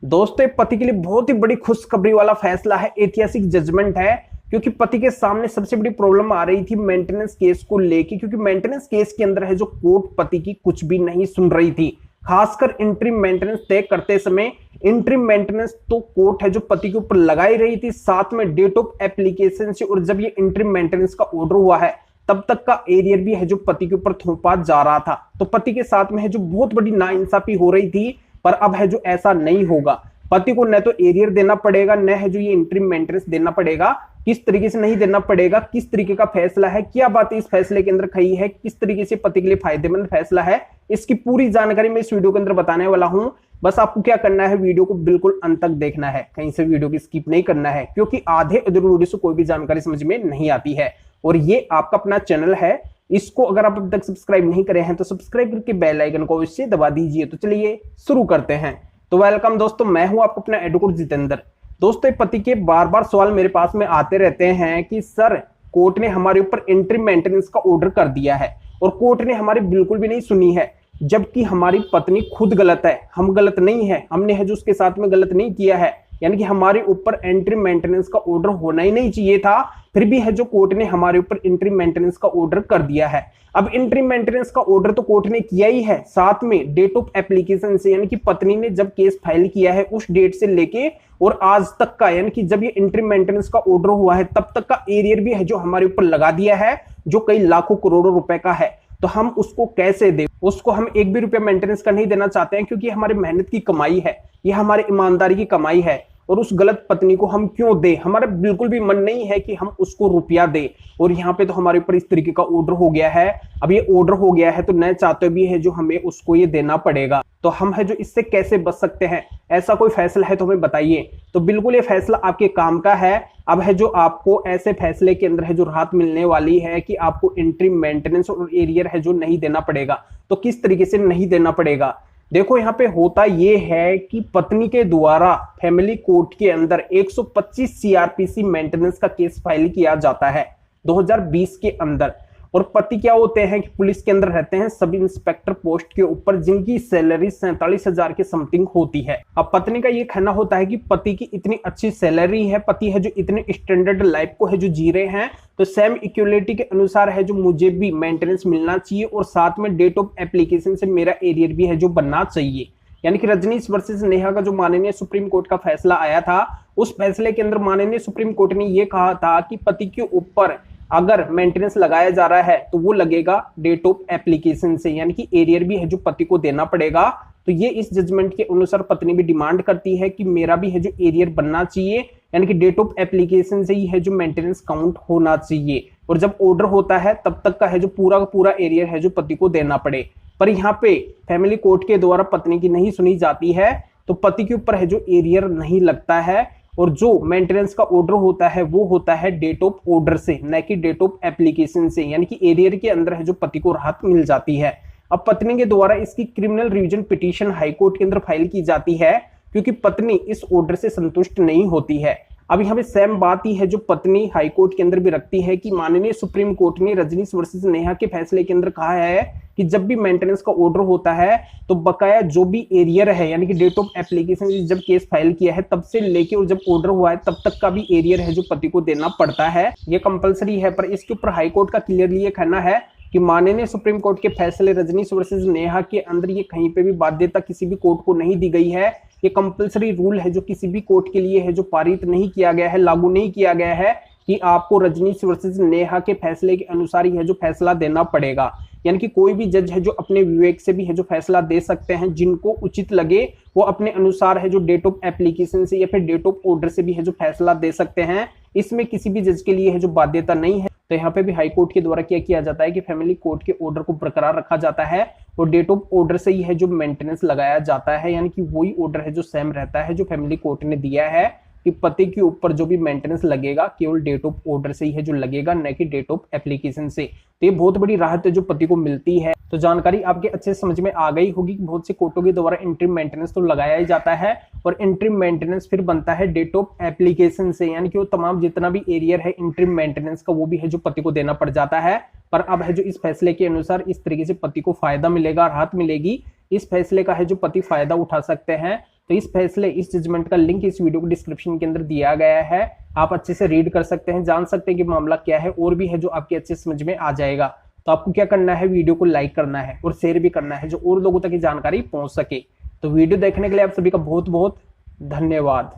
दोस्तों पति के लिए बहुत ही बड़ी खुशखबरी वाला फैसला है, ऐतिहासिक जजमेंट है। क्योंकि पति के सामने सबसे बड़ी प्रॉब्लम आ रही थी मेंटेनेंस केस को लेके, क्योंकि मेंटेनेंस केस के अंदर है जो कोर्ट पति की कुछ भी नहीं सुन रही थी। खासकर इंटरिम मेंटेनेंस तय करते समय इंटरिम मेंटेनेंस तो कोर्ट है जो पति के ऊपर लगाई रही थी, साथ में डेट ऑफ एप्लीकेशन से। और जब ये इंटरिम मेंटेनेंस का ऑर्डर हुआ है तब तक का एरियर भी है जो पति के ऊपर थोपा जा रहा था। तो पति के साथ में है जो बहुत बड़ी नाइंसाफी हो रही थी, पर अब है जो ऐसा नहीं होगा। पति को न तो एरियर देना पड़ेगा, न है जो ये इंटरिम मेंटेनेंस देना पड़ेगा। किस तरीके से नहीं देना पड़ेगा, किस तरीके का फैसला है, क्या बात इस फैसले के अंदर कही है, किस तरीके से पति के लिए फायदेमंद फैसला है, इसकी पूरी जानकारी मैं इस वीडियो के अंदर बताने वाला हूं। बस आपको क्या करना है, वीडियो को बिल्कुल अंत तक देखना है, कहीं से वीडियो की स्किप नहीं करना है, क्योंकि आधे अधूरे वीडियो से कोई भी जानकारी समझ में नहीं आती है। और ये आपका अपना चैनल है, इसको अगर आप अब तक सब्सक्राइब नहीं करे हैं तो सब्सक्राइब करके बेल आइकन को इससे दबा दीजिए। तो चलिए शुरू करते हैं। तो वेलकम दोस्तों, मैं हूं आपको अपना एडवोकेट जितेंद्र। दोस्तों पति के बार बार सवाल मेरे पास में आते रहते हैं कि सर कोर्ट ने हमारे ऊपर इंटरिम मेंटेनेंस का ऑर्डर कर दिया है और कोर्ट ने हमारी बिल्कुल भी नहीं सुनी है, जबकि हमारी पत्नी खुद गलत है, हम गलत नहीं है, हमने है जो उसके साथ में गलत नहीं किया है। यानी कि हमारे ऊपर इंटरिम मेंटेनेंस का ऑर्डर होना ही नहीं चाहिए था, फिर भी है जो कोर्ट ने हमारे ऊपर इंटरिम मेंटेनेंस का ऑर्डर कर दिया है। अब इंटरिम मेंटेनेंस का ऑर्डर तो कोर्ट ने किया ही है, साथ में डेट ऑफ एप्लीकेशन से, यानी कि पत्नी ने जब केस फाइल किया है उस डेट से लेके और आज तक का, यानी कि जब ये इंटरिम मेंटेनेंस का ऑर्डर हुआ है तब तक का एरियर भी है जो हमारे ऊपर लगा दिया है, जो कई लाखों करोड़ों रुपए का है। तो हम उसको कैसे दें? उसको हम एक भी रुपया मेंटेनेंस का नहीं देना चाहते हैं, क्योंकि हमारी मेहनत की कमाई है, यह हमारी ईमानदारी की कमाई है। और उस गलत पत्नी को हम क्यों दे? हमारा बिल्कुल भी मन नहीं है कि हम उसको रुपया दे। और यहाँ पे तो हमारे ऊपर इस तरीके का ऑर्डर हो गया है। अब ये ऑर्डर हो गया है तो न चाहते भी है जो हमें उसको ये देना पड़ेगा। तो हम है जो इससे कैसे बच सकते हैं? ऐसा कोई फैसला है तो हमें बताइए। तो बिल्कुल ये फैसला आपके काम का है। अब है जो आपको ऐसे फैसले के अंदर है जो राहत मिलने वाली है कि आपको इंटरिम मेंटेनेंस और एरियर है जो नहीं देना पड़ेगा। तो किस तरीके से नहीं देना पड़ेगा? देखो यहाँ पे होता यह है कि पत्नी के द्वारा फैमिली कोर्ट के अंदर 125 सीआरपीसी मेंटेनेंस का केस फाइल किया जाता है 2020 के अंदर। और पति क्या होते हैं कि पुलिस के अंदर रहते हैं सब इंस्पेक्टर पोस्ट के ऊपर, जिनकी सैलरी 47,000 के समथिंग होती है। अब पत्नी का ये कहना होता है कि पति की इतनी अच्छी सैलरी है, पति है जो इतने स्टैंडर्ड लाइफ को है जो जी रहे हैं, तो सेम इक्वलिटी के अनुसार है जो मुझे भी मेंटेनेंस मिलना चाहिए और साथ में डेट ऑफ एप्लीकेशन से मेरा एरियर भी है जो बनना चाहिए। यानी कि रजनीश वर्सेस नेहा का जो माननीय सुप्रीम कोर्ट का फैसला आया था, उस फैसले के अंदर माननीय सुप्रीम कोर्ट ने यह कहा था कि पति के ऊपर अगर मेंटेनेंस लगाया जा रहा है तो वो लगेगा डेट ऑफ एप्लीकेशन से, यानी कि एरियर भी है जो पति को देना पड़ेगा। तो ये इस जजमेंट के अनुसार पत्नी भी डिमांड करती है कि मेरा भी है जो एरियर बनना चाहिए, यानी कि डेट ऑफ एप्लीकेशन से ही है जो मेंटेनेंस काउंट होना चाहिए। और जब ऑर्डर होता है तब तक का है जो पूरा का पूरा एरियर है जो पति को देना पड़े। पर यहाँ पे फैमिली कोर्ट के द्वारा पत्नी की नहीं सुनी जाती है, तो पति के ऊपर है जो एरियर नहीं लगता है। और जो मेंटेनेंस का ऑर्डर होता है वो होता है डेट ऑफ ऑर्डर से, न कि डेट ऑफ एप्लीकेशन से, यानी कि एरियर के अंदर है जो पति को राहत मिल जाती है। अब पत्नी के द्वारा इसकी criminal revision petition high court के अंदर फाइल की जाती है, क्योंकि पत्नी इस ऑर्डर से संतुष्ट नहीं होती है। अब यहाँ पे सेम बात ही है जो पत्नी हाई कोर्ट के अंदर भी रखती है कि माननीय सुप्रीम कोर्ट ने रजनीश वर्सेस नेहा के फैसले के अंदर कहा है कि जब भी मेंटेनेंस का ऑर्डर होता है तो बकाया जो भी एरियर है, यानी कि डेट ऑफ एप्लीकेशन जब केस फाइल किया है तब से लेके और जब ऑर्डर हुआ है तब तक का भी एरियर है जो पति को देना पड़ता है। ये कंपलसरी है। पर इसके ऊपर हाई कोर्ट का क्लियरली ये कहना है कि माननीय सुप्रीम कोर्ट के फैसले रजनीश वर्सेस नेहा के अंदर ये कहीं पे भी बाध्यता किसी भी कोर्ट को नहीं दी गई है। ये कंपलसरी रूल है जो किसी भी कोर्ट के लिए है जो पारित नहीं किया गया है, लागू नहीं किया गया है कि आपको रजनीश वर्सेस नेहा के फैसले के अनुसार ही है जो फैसला देना पड़ेगा। यानी कि कोई भी जज है जो अपने विवेक से भी है जो फैसला दे सकते हैं, जिनको उचित लगे वो अपने अनुसार है जो डेट ऑफ एप्लीकेशन से या फिर डेट ऑफ ऑर्डर से भी है जो फैसला दे सकते हैं। इसमें किसी भी जज के लिए है जो बाध्यता नहीं है। तो यहाँ पे भी हाई कोर्ट के द्वारा क्या किया जाता है कि फैमिली कोर्ट के ऑर्डर को बरकरार रखा जाता है और डेट ऑफ ऑर्डर से ही है जो मेंटेनेंस लगाया जाता है, यानी कि वही ऑर्डर है जो सेम रहता है जो फैमिली कोर्ट ने दिया है कि पति के ऊपर जो भी मेंटेनेंस लगेगा केवल डेट ऑफ ऑर्डर से ही है जो लगेगा, न कि डेट ऑफ एप्लीकेशन से। तो ये बहुत बड़ी राहत है जो पति को मिलती है। तो जानकारी आपके अच्छे समझ में आ गई होगी कि बहुत से कोर्टों के द्वारा इंटरिम मेंटेनेंस तो लगाया ही जाता है और इंटरिम मेंटेनेंस फिर बनता है डेट ऑफ एप्लीकेशन से, यानी कि वो तमाम जितना भी एरियर है इंटरिम मेंटेनेंस का वो भी है जो पति को देना पड़ जाता है। पर अब है जो इस फैसले के अनुसार इस तरीके से पति को फायदा मिलेगा, राहत मिलेगी। इस फैसले का है जो पति फायदा उठा सकते हैं। तो इस फैसले, इस जजमेंट का लिंक इस वीडियो को डिस्क्रिप्शन के अंदर दिया गया है, आप अच्छे से रीड कर सकते हैं, जान सकते हैं कि मामला क्या है, और भी है जो आपके अच्छे समझ में आ जाएगा। तो आपको क्या करना है, वीडियो को लाइक करना है और शेयर भी करना है, जो और लोगों तक ये जानकारी पहुंच सके। तो वीडियो देखने के लिए आप सभी का बहुत बहुत धन्यवाद।